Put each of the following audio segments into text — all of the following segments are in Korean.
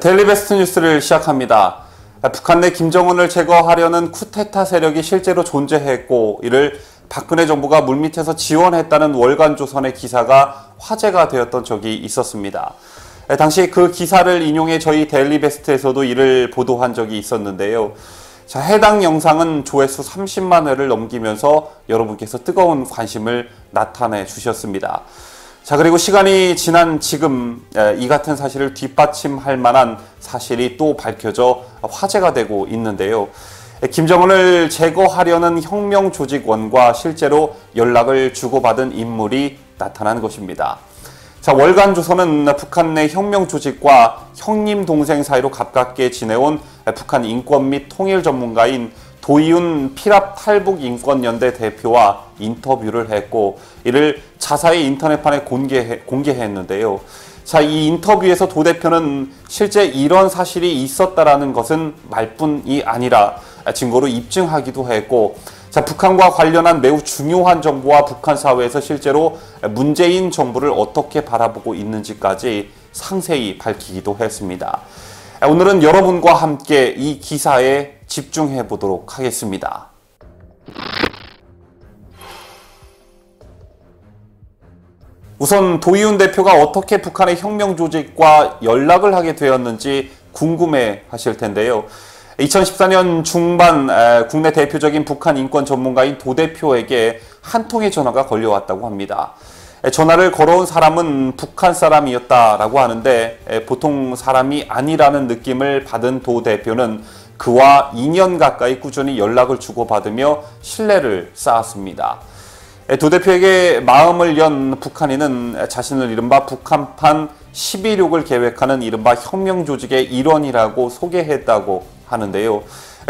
데일리 베스트 뉴스를 시작합니다. 북한 내 김정은을 제거하려는 쿠데타 세력이 실제로 존재했고 이를 박근혜 정부가 물밑에서 지원했다는 월간조선의 기사가 화제가 되었던 적이 있었습니다. 당시 그 기사를 인용해 저희 데일리 베스트에서도 이를 보도한 적이 있었는데요. 해당 영상은 조회수 30만 회를 넘기면서 여러분께서 뜨거운 관심을 나타내 주셨습니다. 그리고 시간이 지난 지금 이 같은 사실을 뒷받침할 만한 사실이 또 밝혀져 화제가 되고 있는데요. 김정은을 제거하려는 혁명 조직원과 실제로 연락을 주고받은 인물이 나타난 것입니다. 월간조선은 북한 내 혁명 조직과 형님 동생 사이로 가깝게 지내온 북한 인권 및 통일 전문가인 도이훈 피랍 탈북인권연대 대표와 인터뷰를 했고 이를 자사의 인터넷판에 공개했는데요. 이 인터뷰에서 도 대표는 실제 이런 사실이 있었다라는 것은 말뿐이 아니라 증거로 입증하기도 했고 북한과 관련한 매우 중요한 정보와 북한 사회에서 실제로 문재인 정부를 어떻게 바라보고 있는지까지 상세히 밝히기도 했습니다. 오늘은 여러분과 함께 이 기사에 집중해 보도록 하겠습니다. 우선 도이훈 대표가 어떻게 북한의 혁명 조직과 연락을 하게 되었는지 궁금해 하실 텐데요. 2014년 중반 국내 대표적인 북한 인권 전문가인 도 대표에게 한 통의 전화가 걸려왔다고 합니다. 전화를 걸어온 사람은 북한 사람이었다라고 하는데 보통 사람이 아니라는 느낌을 받은 도 대표는 그와 2년 가까이 꾸준히 연락을 주고받으며 신뢰를 쌓았습니다. 도 대표에게 마음을 연 북한인은 자신을 이른바 북한판 11.6을 계획하는 이른바 혁명 조직의 일원이라고 소개했다고 하는데요.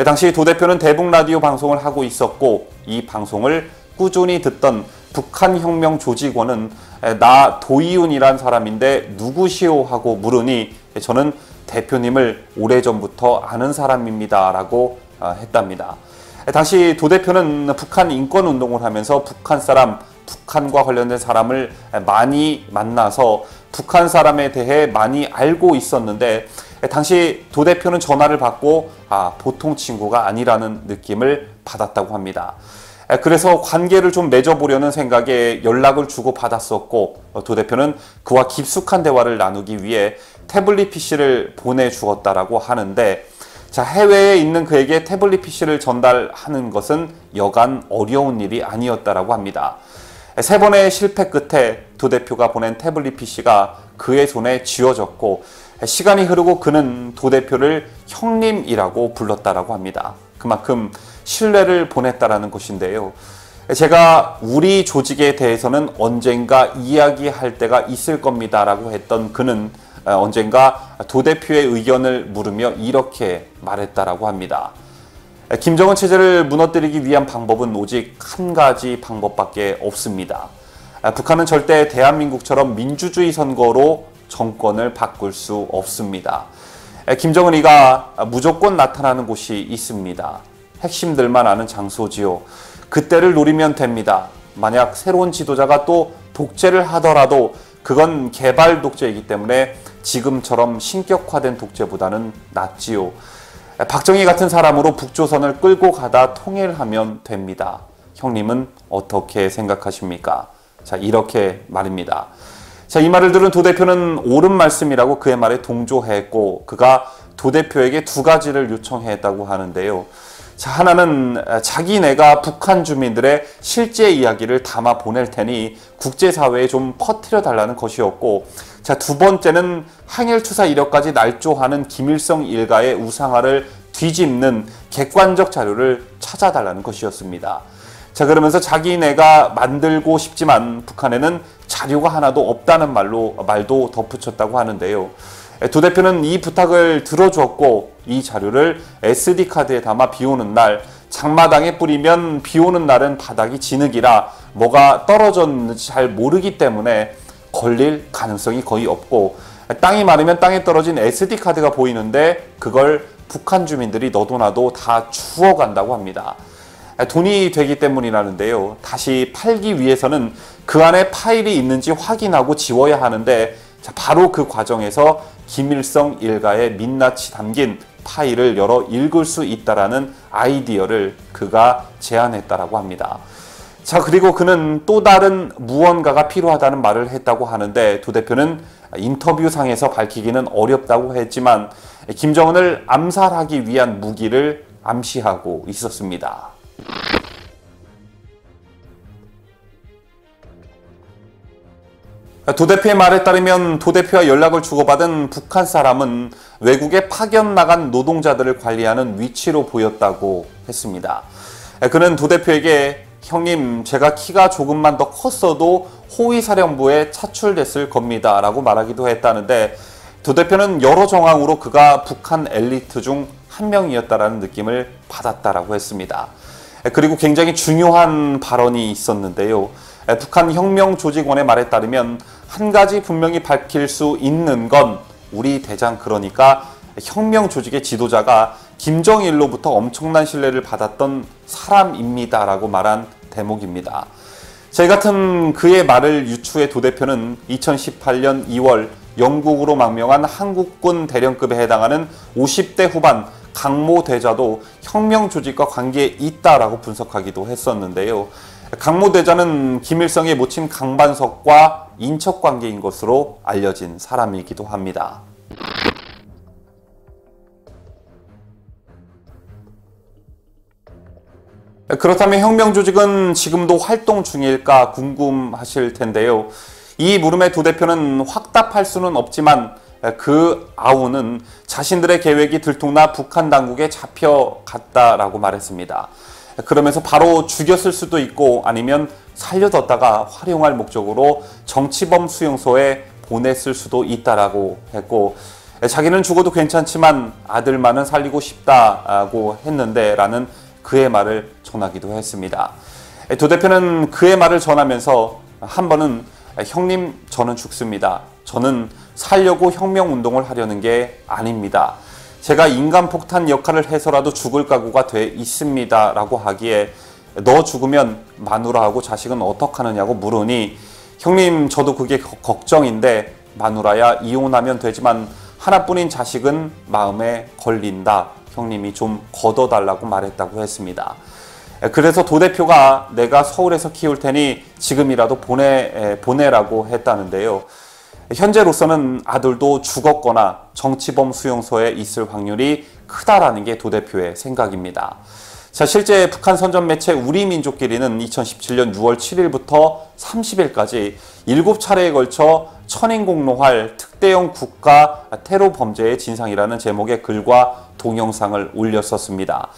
당시 도 대표는 대북 라디오 방송을 하고 있었고 이 방송을 꾸준히 듣던 북한 혁명 조직원은 나 도이훈이란 사람인데 누구시오 하고 물으니 저는 대표님을 오래전부터 아는 사람입니다 라고 했답니다. 당시 도 대표는 북한 인권 운동을 하면서 북한 사람, 북한과 관련된 사람을 많이 만나서 북한 사람에 대해 많이 알고 있었는데 당시 도 대표는 전화를 받고 보통 친구가 아니라는 느낌을 받았다고 합니다. 그래서 관계를 좀 맺어보려는 생각에 연락을 주고받았었고 도 대표는 그와 깊숙한 대화를 나누기 위해 태블릿 PC를 보내주었다라고 하는데 해외에 있는 그에게 태블릿 PC를 전달하는 것은 여간 어려운 일이 아니었다라고 합니다. 3번의 실패 끝에 도 대표가 보낸 태블릿 PC가 그의 손에 쥐어졌고 시간이 흐르고 그는 도 대표를 형님이라고 불렀다라고 합니다. 그만큼 신뢰를 보냈다라는 것인데요. 제가 우리 조직에 대해서는 언젠가 이야기할 때가 있을 겁니다라고 했던 그는 언젠가 도 대표의 의견을 물으며 이렇게 말했다라고 합니다. 김정은 체제를 무너뜨리기 위한 방법은 오직 한 가지 방법밖에 없습니다. 북한은 절대 대한민국처럼 민주주의 선거로 정권을 바꿀 수 없습니다. 김정은이가 무조건 나타나는 곳이 있습니다. 핵심들만 아는 장소지요. 그때를 노리면 됩니다. 만약 새로운 지도자가 또 독재를 하더라도 그건 개발 독재이기 때문에 지금처럼 신격화된 독재보다는 낫지요. 박정희 같은 사람으로 북조선을 끌고 가다 통일하면 됩니다. 형님은 어떻게 생각하십니까? 이렇게 말입니다. 이 말을 들은 도 대표는 옳은 말씀이라고 그의 말에 동조했고 그가 도 대표에게 2가지를 요청했다고 하는데요. 하나는 자기네가 북한 주민들의 실제 이야기를 담아 보낼 테니 국제사회에 좀 퍼뜨려 달라는 것이었고 2번째는 항일투사 이력까지 날조하는 김일성 일가의 우상화를 뒤집는 객관적 자료를 찾아달라는 것이었습니다. 그러면서 자기네가 만들고 싶지만 북한에는 자료가 하나도 없다는 말도 덧붙였다고 하는데요. 도 대표는 이 부탁을 들어줬고 이 자료를 SD카드에 담아 비오는 날 장마당에 뿌리면 비오는 날은 바닥이 진흙이라 뭐가 떨어졌는지 잘 모르기 때문에 걸릴 가능성이 거의 없고 땅이 마르면 땅에 떨어진 SD카드가 보이는데 그걸 북한 주민들이 너도 나도 다 주워간다고 합니다. 돈이 되기 때문이라는데요. 다시 팔기 위해서는 그 안에 파일이 있는지 확인하고 지워야 하는데 바로 그 과정에서 김일성 일가의 민낯이 담긴 파일을 열어 읽을 수 있다라는 아이디어를 그가 제안했다라고 합니다. 자, 그리고 그는 또 다른 무언가가 필요하다는 말을 했다고 하는데 도 대표는 인터뷰상에서 밝히기는 어렵다고 했지만 김정은을 암살하기 위한 무기를 암시하고 있었습니다. 도 대표의 말에 따르면 도 대표와 연락을 주고받은 북한 사람은 외국에 파견 나간 노동자들을 관리하는 위치로 보였다고 했습니다. 그는 도 대표에게 형님, 제가 키가 조금만 더 컸어도 호위사령부에 차출됐을 겁니다 라고 말하기도 했다는데 도 대표는 여러 정황으로 그가 북한 엘리트 중 한 명이었다라는 느낌을 받았다라고 했습니다. 그리고 굉장히 중요한 발언이 있었는데요. 북한 혁명조직원의 말에 따르면 한 가지 분명히 밝힐 수 있는 건 우리 대장, 그러니까 혁명조직의 지도자가 김정일로부터 엄청난 신뢰를 받았던 사람입니다라고 말한 대목입니다. 제 같은 그의 말을 유추해 도 대표는 2018년 2월 영국으로 망명한 한국군 대령급에 해당하는 50대 후반 강모 대자도 혁명조직과 관계에 있다라고 분석하기도 했었는데요. 강모 대자는 김일성의 모친 강반석과 인척 관계인 것으로 알려진 사람이기도 합니다. 그렇다면 혁명조직은 지금도 활동 중일까 궁금하실 텐데요. 이 물음에 도 대표는 확답할 수는 없지만 그 아우는 자신들의 계획이 들통나 북한 당국에 잡혀갔다라고 말했습니다. 그러면서 바로 죽였을 수도 있고 아니면 살려뒀다가 활용할 목적으로 정치범 수용소에 보냈을 수도 있다라고 했고, 자기는 죽어도 괜찮지만 아들만은 살리고 싶다고 했는데 라는 그의 말을 전하기도 했습니다. 도 대표는 그의 말을 전하면서 한 번은 형님, 저는 죽습니다. 저는 살려고 혁명운동을 하려는 게 아닙니다. 제가 인간폭탄 역할을 해서라도 죽을 각오가 돼 있습니다 라고 하기에 너 죽으면 마누라하고 자식은 어떡하느냐고 물으니 형님, 저도 그게 걱정인데 마누라야 이혼하면 되지만 하나뿐인 자식은 마음에 걸린다. 형님이 좀 걷어달라고 말했다고 했습니다. 그래서 도 대표가 내가 서울에서 키울 테니 지금이라도 보내라고 했다는데요. 현재로서는 아들도 죽었거나 정치범 수용소에 있을 확률이 크다라는 게 도 대표의 생각입니다. 자, 실제 북한 선전 매체 우리민족끼리는 2017년 6월 7일부터 30일까지 7차례에 걸쳐 천인공노할 특대형 국가 테러 범죄의 진상이라는 제목의 글과 동영상을 올렸었습니다.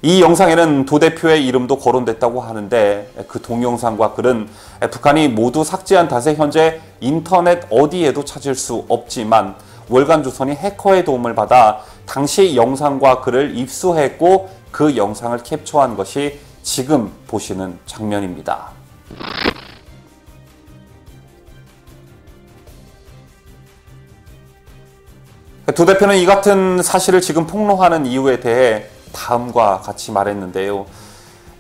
이 영상에는 도 대표의 이름도 거론됐다고 하는데 그 동영상과 글은 북한이 모두 삭제한 탓에 현재 인터넷 어디에도 찾을 수 없지만 월간조선이 해커의 도움을 받아 당시 영상과 글을 입수했고 그 영상을 캡처한 것이 지금 보시는 장면입니다. 도 대표는 이 같은 사실을 지금 폭로하는 이유에 대해 다음과 같이 말했는데요.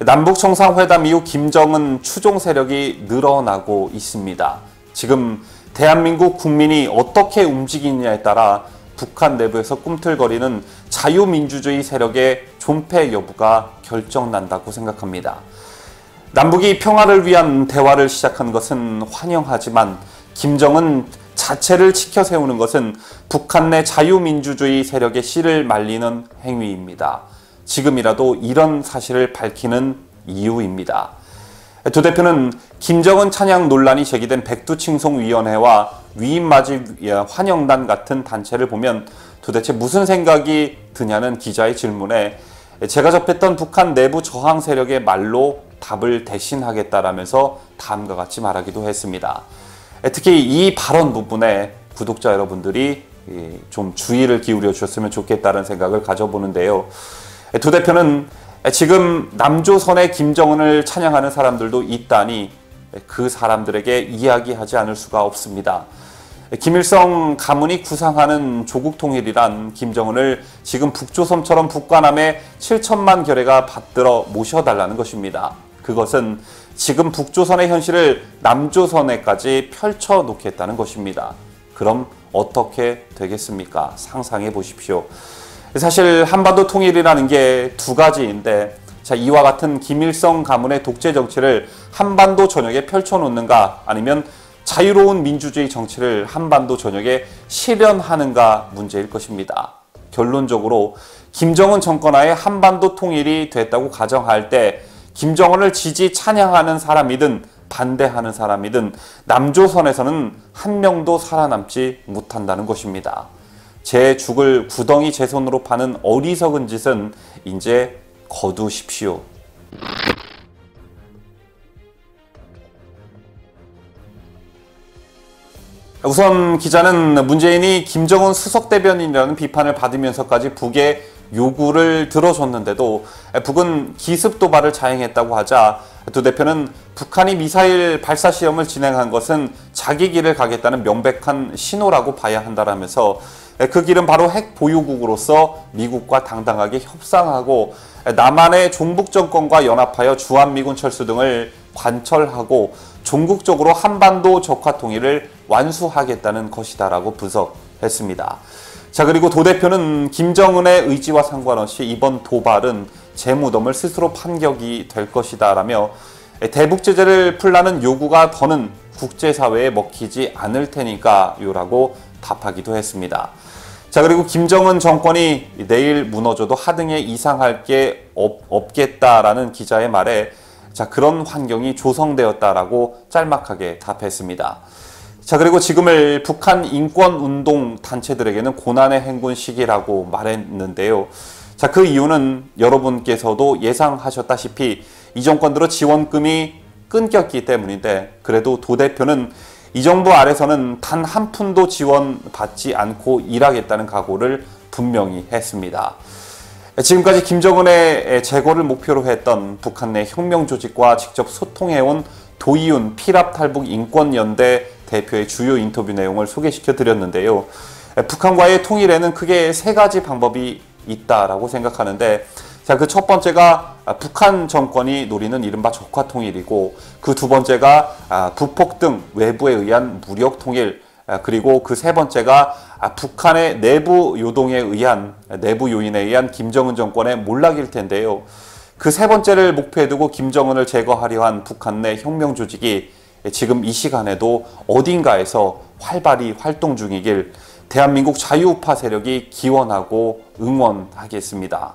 남북정상회담 이후 김정은 추종 세력이 늘어나고 있습니다. 지금 대한민국 국민이 어떻게 움직이느냐에 따라 북한 내부에서 꿈틀거리는 자유민주주의 세력의 존폐 여부가 결정난다고 생각합니다. 남북이 평화를 위한 대화를 시작한 것은 환영하지만 김정은 자체를 치켜 세우는 것은 북한 내 자유민주주의 세력의 씨를 말리는 행위입니다. 지금이라도 이런 사실을 밝히는 이유입니다. 도 대표는 김정은 찬양 논란이 제기된 백두칭송위원회와 위임맞이 환영단 같은 단체를 보면 도대체 무슨 생각이 드냐는 기자의 질문에 제가 접했던 북한 내부 저항 세력의 말로 답을 대신하겠다라면서 다음과 같이 말하기도 했습니다. 특히 이 발언 부분에 구독자 여러분들이 좀 주의를 기울여 주셨으면 좋겠다는 생각을 가져보는데요. 도 대표는 지금 남조선의 김정은을 찬양하는 사람들도 있다니 그 사람들에게 이야기하지 않을 수가 없습니다. 김일성 가문이 구상하는 조국 통일이란 김정은을 지금 북조선처럼 북과남에 7천만 결의가 받들어 모셔달라는 것입니다. 그것은 지금 북조선의 현실을 남조선에까지 펼쳐놓겠다는 것입니다. 그럼 어떻게 되겠습니까? 상상해 보십시오. 사실 한반도 통일이라는 게 두 가지인데, 자, 이와 같은 김일성 가문의 독재 정치를 한반도 전역에 펼쳐놓는가, 아니면 자유로운 민주주의 정치를 한반도 전역에 실현하는가 문제일 것입니다. 결론적으로 김정은 정권 하에 한반도 통일이 됐다고 가정할 때 김정은을 지지 찬양하는 사람이든 반대하는 사람이든 남조선에서는 한 명도 살아남지 못한다는 것입니다. 제 죽을 구덩이 제 손으로 파는 어리석은 짓은 이제 거두십시오. 우선 기자는 문재인이 김정은 수석대변인이라는 비판을 받으면서까지 북에 요구를 들어줬는데도 북은 기습 도발을 자행했다고 하자 두 대표는 북한이 미사일 발사 시험을 진행한 것은 자기 길을 가겠다는 명백한 신호라고 봐야 한다라면서 그 길은 바로 핵 보유국으로서 미국과 당당하게 협상하고 남한의 종북 정권과 연합하여 주한미군 철수 등을 관철하고 종국적으로 한반도 적화 통일을 완수하겠다는 것이다라고 분석했습니다. 자, 그리고 도 대표는 김정은의 의지와 상관없이 이번 도발은 제 무덤을 스스로 판격이 될 것이다라며 대북 제재를 풀라는 요구가 더는 국제사회에 먹히지 않을 테니까요라고 답하기도 했습니다. 자, 그리고 김정은 정권이 내일 무너져도 하등에 이상할 게 없겠다라는 기자의 말에 자, 그런 환경이 조성되었다라고 짤막하게 답했습니다. 자, 그리고 지금을 북한 인권운동 단체들에게는 고난의 행군 시기라고 말했는데요. 자, 그 이유는 여러분께서도 예상하셨다시피 이 정권 들어 지원금이 끊겼기 때문인데, 그래도 도 대표는 이 정부 아래서는 단 한 푼도 지원받지 않고 일하겠다는 각오를 분명히 했습니다. 지금까지 김정은의 제거를 목표로 했던 북한 내 혁명 조직과 직접 소통해온 도이윤 피랍탈북 인권연대 대표의 주요 인터뷰 내용을 소개시켜 드렸는데요. 북한과의 통일에는 크게 세 가지 방법이 있다라고 생각하는데, 자, 그 첫 번째가 북한 정권이 노리는 이른바 적화 통일이고, 그 두 번째가 북폭 등 외부에 의한 무력 통일, 그리고 그 세 번째가 북한의 내부 요동에 의한, 내부 요인에 의한 김정은 정권의 몰락일 텐데요. 그 세 번째를 목표에 두고 김정은을 제거하려 한 북한 내 혁명 조직이 지금 이 시간에도 어딘가에서 활발히 활동 중이길 대한민국 자유우파 세력이 기원하고 응원하겠습니다.